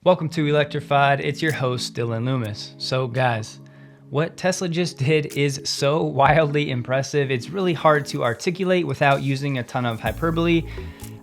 Welcome to Electrified. It's your host, Dylan Loomis. So guys, what Tesla just did is so wildly impressive. It's really hard to articulate without using a ton of hyperbole.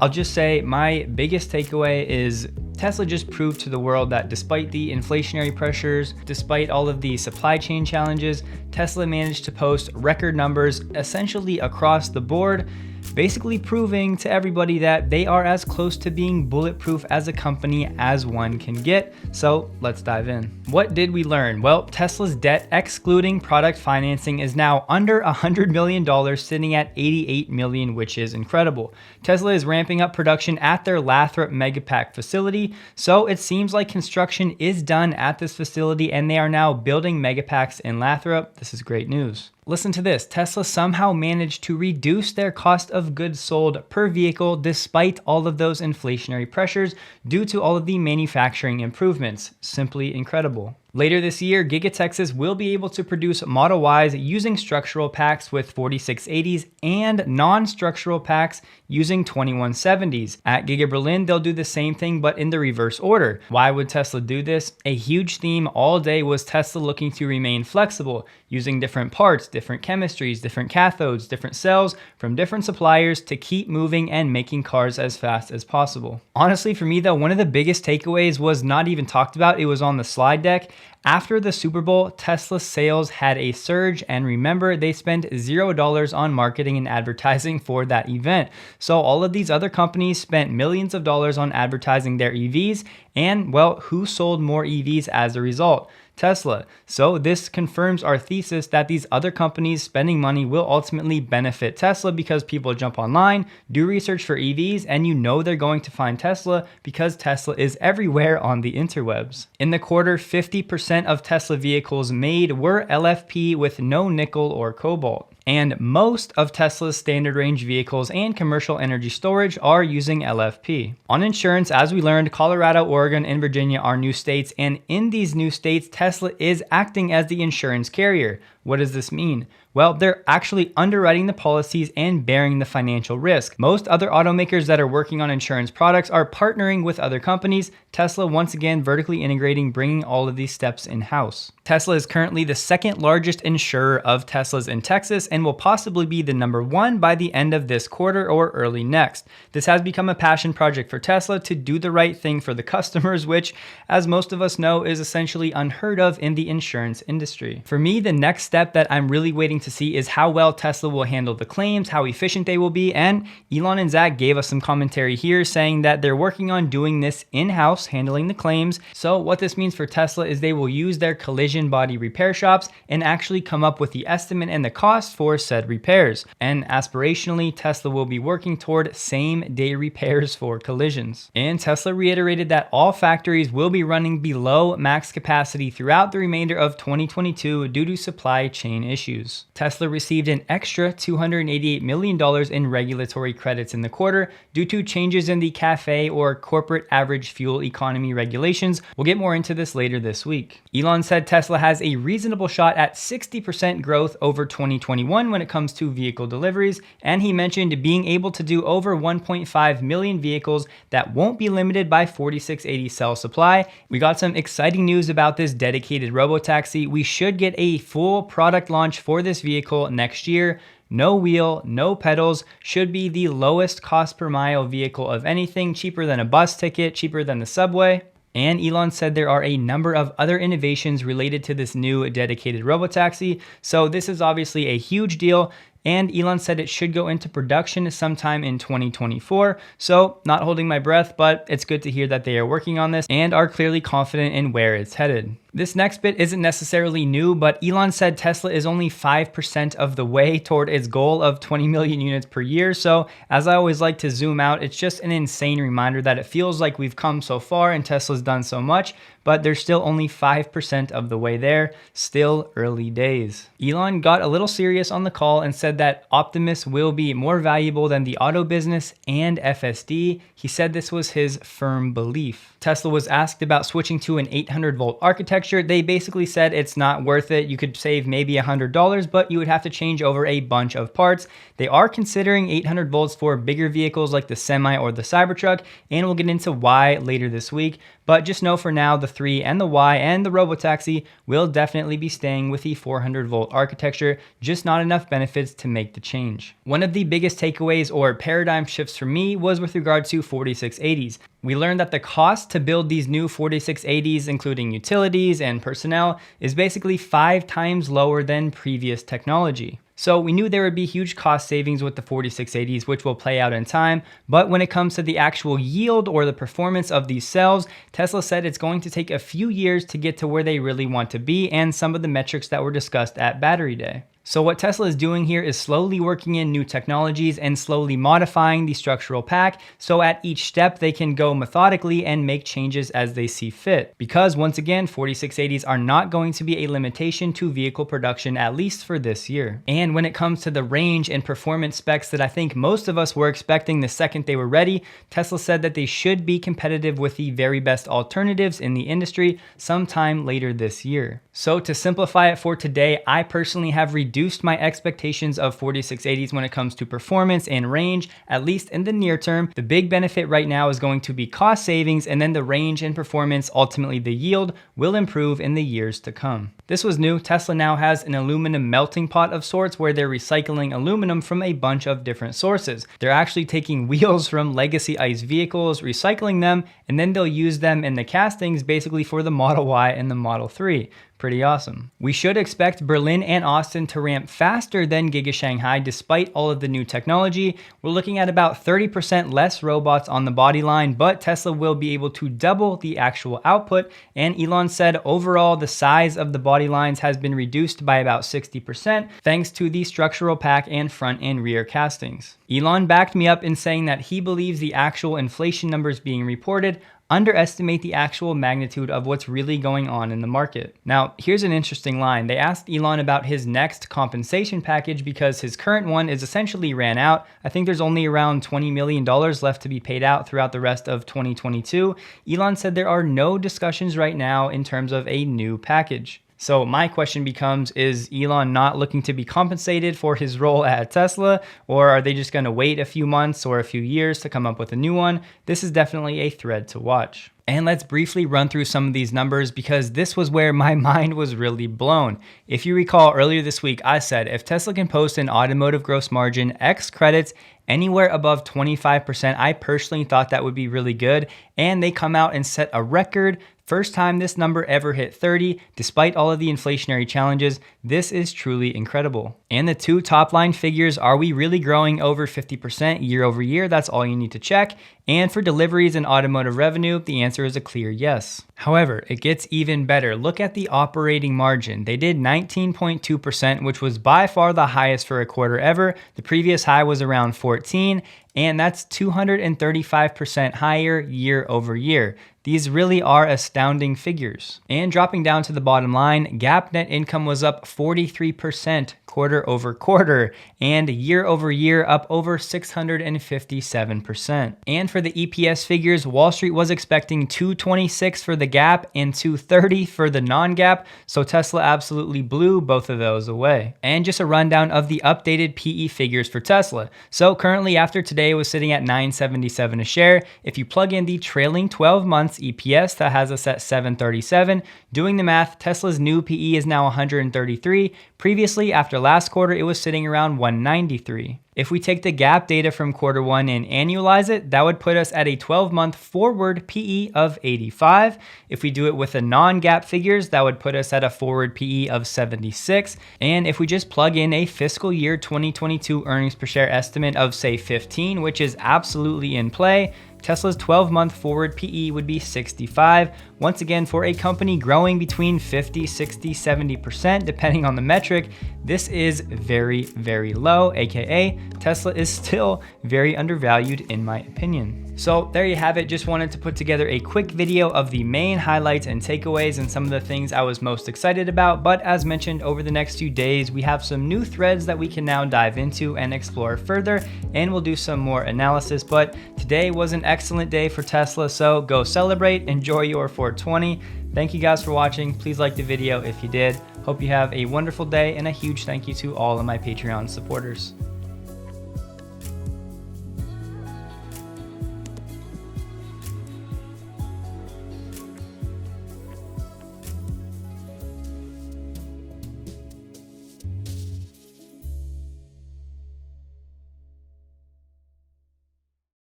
I'll just say my biggest takeaway is Tesla just proved to the world that despite the inflationary pressures, despite all of the supply chain challenges, Tesla managed to post record numbers essentially across the board, basically proving to everybody that they are as close to being bulletproof as a company as one can get. So let's dive in. What did we learn? Well, Tesla's debt excluding product financing is now under $100 million, sitting at 88 million, which is incredible. Tesla is ramping up production at their Lathrop Megapack facility, so it seems like construction is done at this facility and they are now building Megapacks in Lathrop. This is great news. Listen to this, Tesla somehow managed to reduce their cost of goods sold per vehicle despite all of those inflationary pressures due to all of the manufacturing improvements. Simply incredible. Later this year, Giga Texas will be able to produce Model Ys using structural packs with 4680s and non-structural packs using 2170s. At Giga Berlin, they'll do the same thing but in the reverse order. Why would Tesla do this? A huge theme all day was Tesla looking to remain flexible, using different parts, different chemistries, different cathodes, different cells from different suppliers to keep moving and making cars as fast as possible. Honestly, for me though, one of the biggest takeaways was not even talked about. It was on the slide deck. After the Super Bowl, Tesla sales had a surge, and remember, they spent $0 on marketing and advertising for that event. So all of these other companies spent millions of dollars on advertising their EVs, and well, who sold more EVs as a result? Tesla. So this confirms our thesis that these other companies spending money will ultimately benefit Tesla because people jump online, do research for EVs, and you know they're going to find Tesla because Tesla is everywhere on the interwebs. In the quarter, 50% of Tesla vehicles made were LFP with no nickel or cobalt. And most of Tesla's standard range vehicles and commercial energy storage are using LFP. On insurance, as we learned, Colorado, Oregon, and Virginia are new states, and in these new states, Tesla is acting as the insurance carrier. What does this mean? Well, they're actually underwriting the policies and bearing the financial risk. Most other automakers that are working on insurance products are partnering with other companies. Tesla, once again, vertically integrating, bringing all of these steps in-house. Tesla is currently the second largest insurer of Teslas in Texas and will possibly be the number one by the end of this quarter or early next. This has become a passion project for Tesla to do the right thing for the customers, which, as most of us know, is essentially unheard of in the insurance industry. For me, the next step that I'm really waiting to see is how well Tesla will handle the claims, how efficient they will be, and Elon and Zach gave us some commentary here saying that they're working on doing this in-house, handling the claims. So what this means for Tesla is they will use their collision body repair shops and actually come up with the estimate and the cost for said repairs. And aspirationally, Tesla will be working toward same-day repairs for collisions. And Tesla reiterated that all factories will be running below max capacity throughout the remainder of 2022 due to supply chain issues. Tesla received an extra $288 million in regulatory credits in the quarter due to changes in the CAFE or corporate average fuel economy regulations. We'll get more into this later this week. Elon said Tesla has a reasonable shot at 60% growth over 2021 when it comes to vehicle deliveries, and he mentioned being able to do over 1.5 million vehicles that won't be limited by 4680 cell supply. We got some exciting news about this dedicated robotaxi. We should get a full product launch for this vehicle next year. No wheel, no pedals, should be the lowest cost per mile vehicle of anything, cheaper than a bus ticket, cheaper than the subway. And Elon said there are a number of other innovations related to this new dedicated robotaxi. So this is obviously a huge deal. And Elon said it should go into production sometime in 2024. So not holding my breath, but it's good to hear that they are working on this and are clearly confident in where it's headed. This next bit isn't necessarily new, but Elon said Tesla is only 5% of the way toward its goal of 20 million units per year. So as I always like to zoom out, it's just an insane reminder that it feels like we've come so far and Tesla's done so much, but they're still only 5% of the way there, still early days. Elon got a little serious on the call and said that Optimus will be more valuable than the auto business and FSD. He said this was his firm belief. Tesla was asked about switching to an 800 volt architecture, they basically said it's not worth it. You could save maybe $100, but you would have to change over a bunch of parts. They are considering 800 volts for bigger vehicles like the Semi or the Cybertruck, and we'll get into why later this week. But just know for now, the 3 and the Y and the Robotaxi will definitely be staying with the 400 volt architecture, just not enough benefits to make the change. One of the biggest takeaways or paradigm shifts for me was with regard to 4680s. We learned that the cost to build these new 4680s, including utilities and personnel, is basically 5 times lower than previous technology. So we knew there would be huge cost savings with the 4680s, which will play out in time. But when it comes to the actual yield or the performance of these cells, Tesla said it's going to take a few years to get to where they really want to be and some of the metrics that were discussed at Battery Day. So what Tesla is doing here is slowly working in new technologies and slowly modifying the structural pack, so at each step they can go methodically and make changes as they see fit. Because once again, 4680s are not going to be a limitation to vehicle production, at least for this year. And when it comes to the range and performance specs that I think most of us were expecting the second they were ready, Tesla said that they should be competitive with the very best alternatives in the industry sometime later this year. So to simplify it for today, I personally have reduced my expectations of 4680s when it comes to performance and range, at least in the near term. The big benefit right now is going to be cost savings, and then the range and performance, ultimately the yield, will improve in the years to come. This was new. Tesla now has an aluminum melting pot of sorts where they're recycling aluminum from a bunch of different sources. They're actually taking wheels from legacy ICE vehicles, recycling them, and then they'll use them in the castings basically for the Model Y and the Model 3. Pretty awesome. We should expect Berlin and Austin to ramp faster than Giga Shanghai despite all of the new technology. We're looking at about 30% less robots on the body line, but Tesla will be able to double the actual output. And Elon said overall the size of the body lines has been reduced by about 60% thanks to the structural pack and front and rear castings. Elon backed me up in saying that he believes the actual inflation numbers being reported underestimate the actual magnitude of what's really going on in the market. Now, here's an interesting line. They asked Elon about his next compensation package because his current one is essentially ran out. I think there's only around $20 million left to be paid out throughout the rest of 2022. Elon said there are no discussions right now in terms of a new package. So my question becomes, is Elon not looking to be compensated for his role at Tesla, or are they just going to wait a few months or a few years to come up with a new one? This is definitely a thread to watch. And let's briefly run through some of these numbers because this was where my mind was really blown. If you recall earlier this week, I said if Tesla can post an automotive gross margin X credits anywhere above 25%, I personally thought that would be really good. And they come out and set a record. First time this number ever hit 30, despite all of the inflationary challenges. This is truly incredible. And the two top line figures, are we really growing over 50% year over year? That's all you need to check. And for deliveries and automotive revenue, the answer is a clear yes. However, it gets even better. Look at the operating margin. They did 19.2%, which was by far the highest for a quarter ever. The previous high was around 14, and that's 235% higher year over year. These really are astounding figures. And dropping down to the bottom line, GAAP net income was up 43% quarter over quarter, and year over year up over 657%. And for the EPS figures, Wall Street was expecting 226 for the GAAP and 230 for the non-GAAP, so Tesla absolutely blew both of those away. And just a rundown of the updated PE figures for Tesla. So currently after today it was sitting at $9.77 a share. If you plug in the trailing 12 months EPS, that has us at $7.37. Doing the math, Tesla's new PE is now 133. Previously, after last quarter, it was sitting around 193. If we take the GAAP data from quarter one and annualize it, that would put us at a 12-month forward PE of 85. If we do it with the non-GAAP figures, that would put us at a forward PE of 76. And if we just plug in a fiscal year 2022 earnings per share estimate of say 15, which is absolutely in play, Tesla's 12-month forward PE would be 65. Once again, for a company growing between 50, 60, 70%, depending on the metric, this is very, very low, aka Tesla is still very undervalued in my opinion. So there you have it. Just wanted to put together a quick video of the main highlights and takeaways and some of the things I was most excited about. But as mentioned, over the next few days, we have some new threads that we can now dive into and explore further, and we'll do some more analysis. But today was an excellent day for Tesla, so go celebrate, enjoy your 420. Thank you guys for watching. Please like the video if you did. Hope you have a wonderful day, and a huge thank you to all of my Patreon supporters.